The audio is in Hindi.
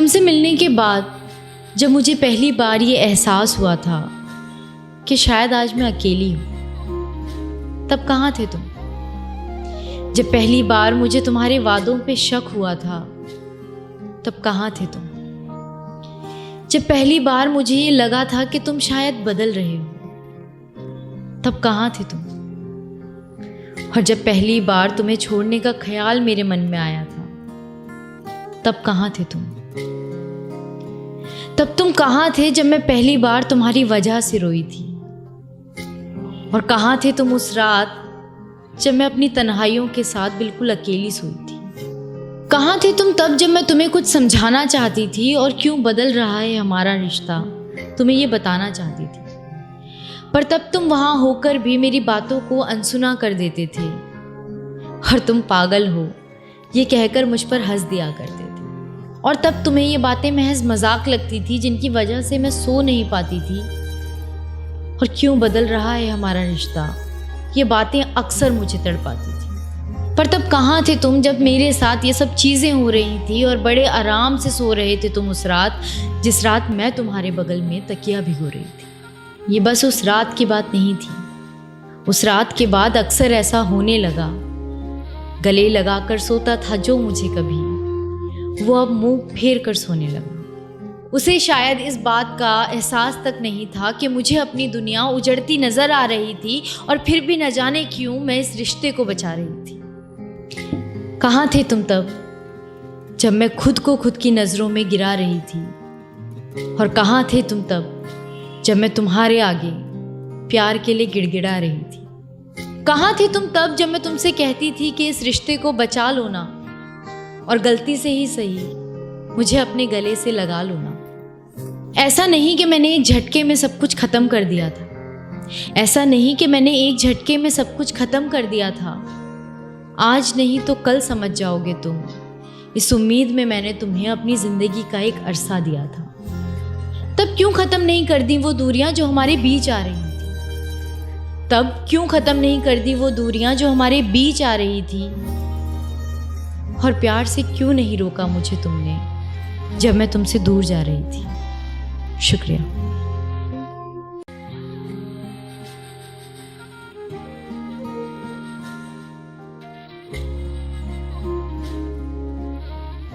तुमसे मिलने के बाद जब मुझे पहली बार ये एहसास हुआ था कि शायद आज मैं अकेली हूँ, तब कहाँ थे तुम? जब पहली बार मुझे तुम्हारे वादों पे शक हुआ था, तब कहाँ थे तुम? जब पहली बार मुझे ये लगा था कि तुम शायद बदल रहे हो, तब कहाँ थे तुम? और जब पहली बार तुम्हें छोड़ने का ख्याल मेरे मन में आया था, तब कहाँ थे तुम? तब तुम कहाँ थे जब मैं पहली बार तुम्हारी वजह से रोई थी? और कहाँ थे तुम उस रात जब मैं अपनी तन्हाइयों के साथ बिल्कुल अकेली सोई थी? कहाँ थे तुम तब जब मैं तुम्हें कुछ समझाना चाहती थी और क्यों बदल रहा है हमारा रिश्ता तुम्हें ये बताना चाहती थी, पर तब तुम वहाँ होकर भी मेरी बातों को अनसुना कर देते थे और तुम पागल हो ये कहकर मुझ पर हंस दिया करते थे। और तब तुम्हें ये बातें महज मजाक लगती थी जिनकी वजह से मैं सो नहीं पाती थी। और क्यों बदल रहा है हमारा रिश्ता, ये बातें अक्सर मुझे तड़पाती थी। पर तब कहाँ थे तुम जब मेरे साथ ये सब चीज़ें हो रही थी और बड़े आराम से सो रहे थे तुम उस रात जिस रात मैं तुम्हारे बगल में तकिया भिगो रही थी। ये बस उस रात की बात नहीं थी, उस रात के बाद अक्सर ऐसा होने लगा। गले लगाकर सोता था जो मुझे कभी, वो अब मुंह फेर कर सोने लगा। उसे शायद इस बात का एहसास तक नहीं था कि मुझे अपनी दुनिया उजड़ती नजर आ रही थी और फिर भी न जाने क्यों मैं इस रिश्ते को बचा रही थी। कहाँ थे तुम तब जब मैं खुद को खुद की नज़रों में गिरा रही थी? और कहाँ थे तुम तब जब मैं तुम्हारे आगे प्यार के लिए गिड़गिड़ा रही थी? कहाँ थे तुम तब जब मैं तुमसे कहती थी कि इस रिश्ते को बचा लो ना, और गलती से ही सही मुझे अपने गले से लगा लो ना। ऐसा नहीं कि मैंने एक झटके में सब कुछ ख़त्म कर दिया था, ऐसा नहीं कि मैंने एक झटके में सब कुछ ख़त्म कर दिया था। आज नहीं तो कल समझ जाओगे तुम, इस उम्मीद में मैंने तुम्हें अपनी ज़िंदगी का एक अरसा दिया था। तब क्यों ख़त्म नहीं कर दी वो दूरियां जो हमारे बीच आ रही थी? तब क्यों ख़त्म नहीं कर दी वो दूरियां जो हमारे बीच आ रही थी? और प्यार से क्यों नहीं रोका मुझे तुमने जब मैं तुमसे दूर जा रही थी? शुक्रिया।